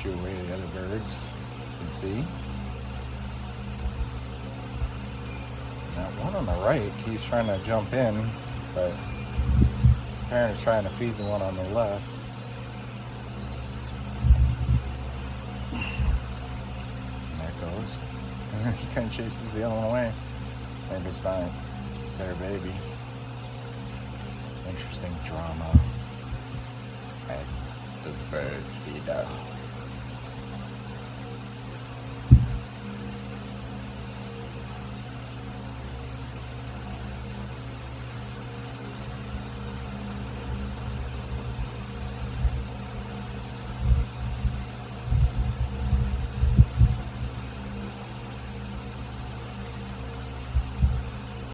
shoo away the other birds. You can see. That one on the right keeps trying to jump in, but the parent is trying to feed the one on the left. And there it goes. He kind of chases the other one away. Maybe it's not their baby. Interesting drama at the bird feeder.